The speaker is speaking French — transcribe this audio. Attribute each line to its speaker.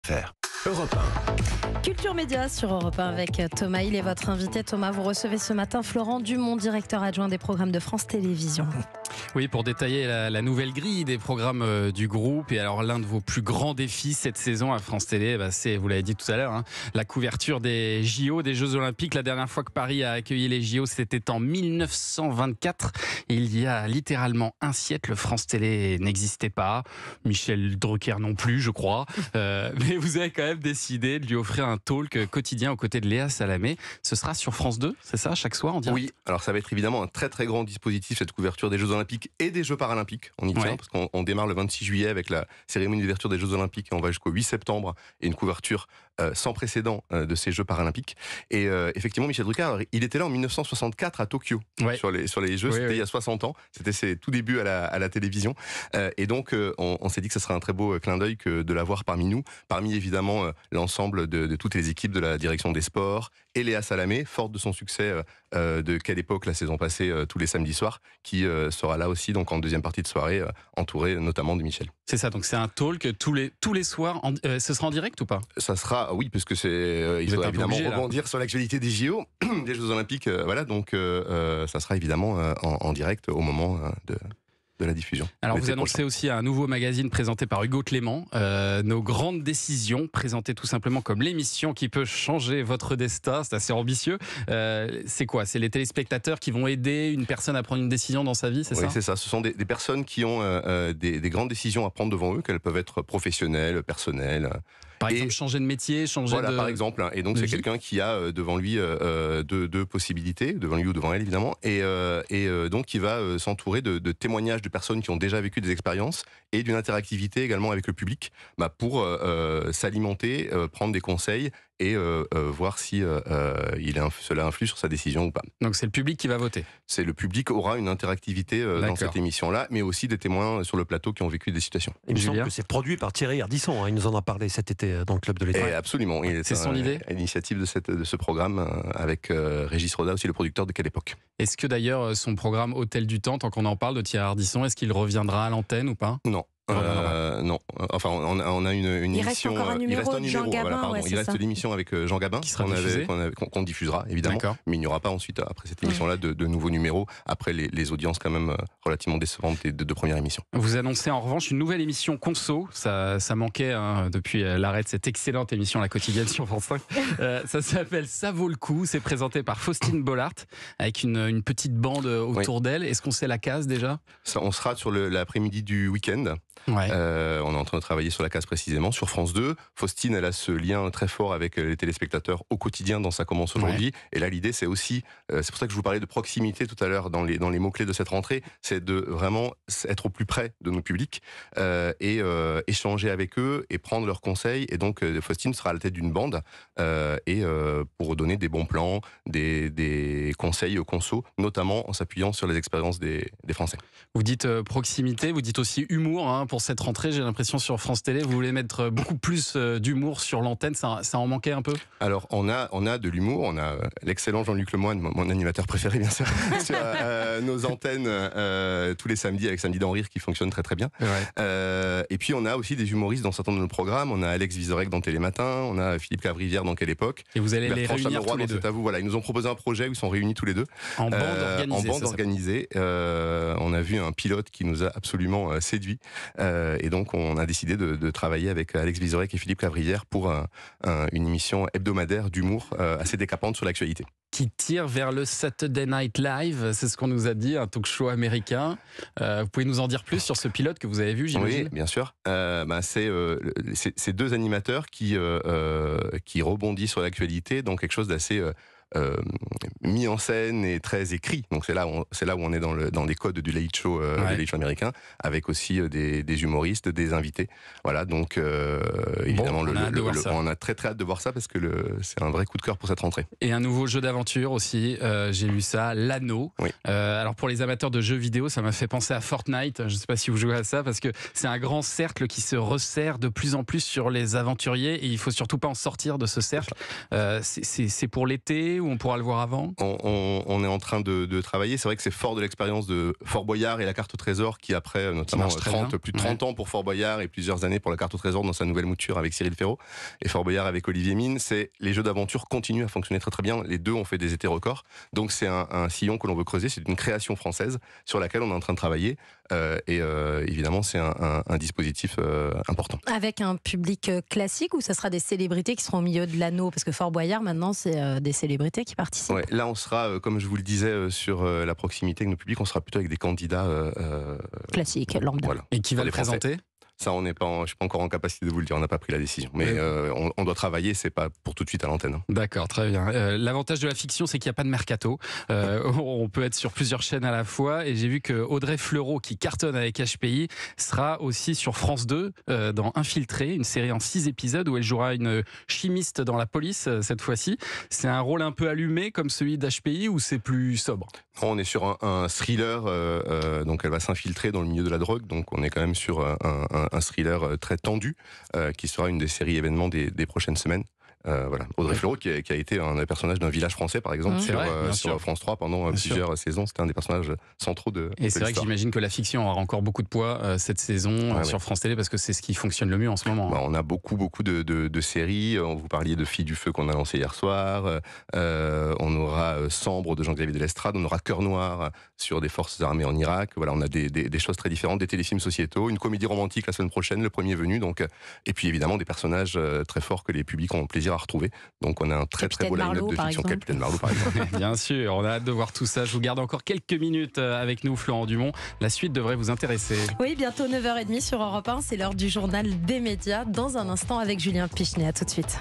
Speaker 1: Faire. Europe 1.
Speaker 2: Culture Média sur Europe 1 avec Thomas. Il est votre invité. Thomas, vous recevez ce matin Florent Dumont, directeur adjoint des programmes de France Télévisions.
Speaker 3: Oui, pour détailler la nouvelle grille des programmes du groupe. Et alors, l'un de vos plus grands défis cette saison à France Télé, c'est, vous l'avez dit tout à l'heure, la couverture des JO, des Jeux Olympiques. La dernière fois que Paris a accueilli les JO, c'était en 1924. Il y a littéralement un siècle, France Télé n'existait pas. Michel Drucker non plus, je crois. Mais vous avez quand même décidé de lui offrir un talk quotidien aux côtés de Léa Salamé. Ce sera sur France 2, c'est ça, chaque soir en direct?
Speaker 4: Oui, alors ça va être évidemment un très très grand dispositif, cette couverture des Jeux Olympiques et des Jeux Paralympiques. On y tient, parce qu'on démarre le 26 juillet avec la cérémonie d'ouverture des Jeux Olympiques et on va jusqu'au 8 septembre et une couverture sans précédent de ces Jeux Paralympiques. Et effectivement, Michel Drucker, alors, il était là en 1964 à Tokyo, sur les Jeux, c'était il y a 60 ans, c'était ses tout débuts à la télévision. Et donc, on s'est dit que ce serait un très beau clin d'œil que de l'avoir parmi nous, parmi évidemment l'ensemble de toutes les équipes de la direction des sports, et Léa Salamé, forte de son succès de Quelle époque la saison passée, tous les samedis soirs, qui sera là aussi donc en deuxième partie de soirée, entourée notamment de Michel.
Speaker 3: C'est ça, donc c'est un talk tous les soirs. Ce sera en direct ou pas?
Speaker 4: Ça sera, oui, parce que il faudra évidemment rebondir sur l'actualité des JO, des Jeux Olympiques, voilà, donc ça sera évidemment en direct au moment de la diffusion.
Speaker 3: Alors vous annoncez aussi un nouveau magazine présenté par Hugo Clément, Nos grandes décisions, présenté tout simplement comme l'émission qui peut changer votre destin. C'est assez ambitieux. C'est quoi? C'est les téléspectateurs qui vont aider une personne à prendre une décision dans sa vie, c'est ça?
Speaker 4: Oui, c'est ça. Ce sont des personnes qui ont des grandes décisions à prendre devant eux, qu'elles peuvent être professionnelles, personnelles.
Speaker 3: Par exemple, changer de métier,
Speaker 4: par exemple. Et donc, c'est quelqu'un qui a devant lui deux possibilités, devant lui ou devant elle, évidemment, et donc qui va s'entourer de témoignages de personnes qui ont déjà vécu des expériences et d'une interactivité également avec le public, pour s'alimenter, prendre des conseils et voir si cela influe sur sa décision ou pas.
Speaker 3: Donc, c'est le public qui va voter?
Speaker 4: C'est le public aura une interactivité dans cette émission-là, mais aussi des témoins sur le plateau qui ont vécu des situations.
Speaker 5: Il me semble que c'est produit par Thierry Ardisson, il nous en a parlé cet été dans le Club de l'Étoile.
Speaker 4: Absolument.
Speaker 3: C'est son idée?
Speaker 4: À l'initiative de ce programme avec Régis Roda, aussi le producteur de Quelle époque.
Speaker 3: Est-ce que d'ailleurs son programme Hôtel du Temps, tant qu'on en parle de Thierry Ardisson, est-ce qu'il reviendra à l'antenne ou pas?
Speaker 4: Non. Non, enfin on a une émission.
Speaker 2: Il reste un numéro.
Speaker 4: Il reste l'émission avec Jean Gabin qu'on diffusera évidemment, mais il n'y aura pas ensuite après cette émission-là de nouveaux numéros après les audiences quand même relativement décevantes des deux premières émissions.
Speaker 3: Vous annoncez en revanche une nouvelle émission Conso, ça manquait depuis l'arrêt de cette excellente émission La Quotidienne sur France 5. Ça s'appelle Ça vaut le coup, c'est présenté par Faustine Bollard avec une petite bande autour d'elle. Est-ce qu'on sait la case déjà?
Speaker 4: On sera sur l'après-midi du week-end. On est en train de travailler sur la case précisément sur France 2. Faustine, elle a ce lien très fort avec les téléspectateurs au quotidien dans Ça commence aujourd'hui. Et là, l'idée, c'est aussi, c'est pour ça que je vous parlais de proximité tout à l'heure dans les mots-clés de cette rentrée, c'est de vraiment être au plus près de nos publics et échanger avec eux et prendre leurs conseils. Et donc, Faustine sera à la tête d'une bande pour donner des bons plans, des conseils aux consos, notamment en s'appuyant sur les expériences des Français.
Speaker 3: Vous dites proximité, vous dites aussi humour, pour cette rentrée, j'ai l'impression sur France Télé, vous voulez mettre beaucoup plus d'humour sur l'antenne, ça en manquait un peu? Alors
Speaker 4: on a de l'humour, on a l'excellent Jean-Luc Lemoyne, mon animateur préféré bien sûr, sur nos antennes tous les samedis avec Samedi d'en rire qui fonctionne très très bien. Et puis on a aussi des humoristes dans certains de nos programmes, on a Alex Vizorek dans Télématin, on a Philippe Cavrivière dans Quelle époque.
Speaker 3: Et vous allez les réunir tous les deux?
Speaker 4: C'est à vous, voilà, ils nous ont proposé un projet où ils sont réunis tous les deux.
Speaker 3: En bande organisée.
Speaker 4: On a vu un pilote qui nous a absolument séduit. Et donc on a décidé de travailler avec Alex Vizorek et Philippe Cavrivière pour une émission hebdomadaire d'humour assez décapante sur l'actualité.
Speaker 3: Qui tire vers le Saturday Night Live, c'est ce qu'on nous a dit, un talk show américain. Vous pouvez nous en dire plus sur ce pilote que vous avez vu, j'imagine?
Speaker 4: Oui, bien sûr. C'est deux animateurs qui rebondissent sur l'actualité, donc quelque chose d'assez mis en scène et très écrit. Donc c'est là où on est dans les codes du late show, du late show américain, avec aussi des humoristes, des invités. Voilà, donc évidemment on a très très hâte de voir ça parce que c'est un vrai coup de cœur pour cette rentrée.
Speaker 3: Et un nouveau jeu d'aventure aussi, j'ai lu ça, l'Anneau. Alors pour les amateurs de jeux vidéo, ça m'a fait penser à Fortnite. Je ne sais pas si vous jouez à ça parce que c'est un grand cercle qui se resserre de plus en plus sur les aventuriers et il faut surtout pas en sortir de ce cercle. C'est pour l'été ou on pourra le voir avant?
Speaker 4: On est en train de travailler. C'est vrai que c'est fort de l'expérience de Fort Boyard et la carte au trésor qui après notamment plus de 30 ans pour Fort Boyard et plusieurs années pour la carte au trésor dans sa nouvelle mouture avec Cyril Ferraud et Fort Boyard avec Olivier Mine. Les jeux d'aventure continuent à fonctionner très très bien. Les deux ont fait des étés records. Donc c'est un sillon que l'on veut creuser. C'est une création française sur laquelle on est en train de travailler. Évidemment, c'est un dispositif important.
Speaker 2: Avec un public classique ou ça sera des célébrités qui seront au milieu de l'anneau? Parce que Fort Boyard, maintenant, c'est des célébrités qui participent.
Speaker 4: Ouais, là, on sera, comme je vous le disais, sur la proximité avec nos publics, on sera plutôt avec des candidats
Speaker 2: classiques, lambda.
Speaker 4: Voilà.
Speaker 3: Et qui va le présenter?
Speaker 4: Ça, je suis pas encore en capacité de vous le dire, on n'a pas pris la décision. Mais on doit travailler, c'est pas pour tout de suite à l'antenne.
Speaker 3: D'accord, très bien. L'avantage de la fiction, c'est qu'il n'y a pas de mercato. On peut être sur plusieurs chaînes à la fois. Et j'ai vu que Audrey Fleurot, qui cartonne avec HPI, sera aussi sur France 2 dans Infiltré, une série en 6 épisodes où elle jouera une chimiste dans la police cette fois-ci. C'est un rôle un peu allumé comme celui d'HPI ou c'est plus sobre?
Speaker 4: On est sur un thriller, donc elle va s'infiltrer dans le milieu de la drogue. Donc on est quand même sur un thriller très tendu qui sera une des séries événements des prochaines semaines. Voilà. Audrey Fleurot qui a été un personnage d'un village français par exemple sur France 3 pendant plusieurs saisons. C'était un des personnages centraux de
Speaker 3: Et c'est vrai que j'imagine que la fiction aura encore beaucoup de poids cette saison sur France Télé parce que c'est ce qui fonctionne le mieux en ce moment.
Speaker 4: On a beaucoup de séries. Vous parliez de Filles du Feu qu'on a lancé hier soir. On aura Sambre de Jean-Xavier Delestrade. On aura Cœur Noir sur des forces armées en Irak. Voilà, on a des choses très différentes, des téléfilms sociétaux, une comédie romantique la semaine prochaine, Le Premier Venu. Donc, et puis évidemment des personnages très forts que les publics ont plaisir à retrouver. Donc on a un très très beau line-up de fiction. Capitaine Marlowe par exemple.
Speaker 3: Bien sûr, on a hâte de voir tout ça. Je vous garde encore quelques minutes avec nous, Florent Dumont. La suite devrait vous intéresser.
Speaker 2: Oui, bientôt 9h30 sur Europe 1. C'est l'heure du journal des médias. Dans un instant avec Julien Pichenet. À tout de suite.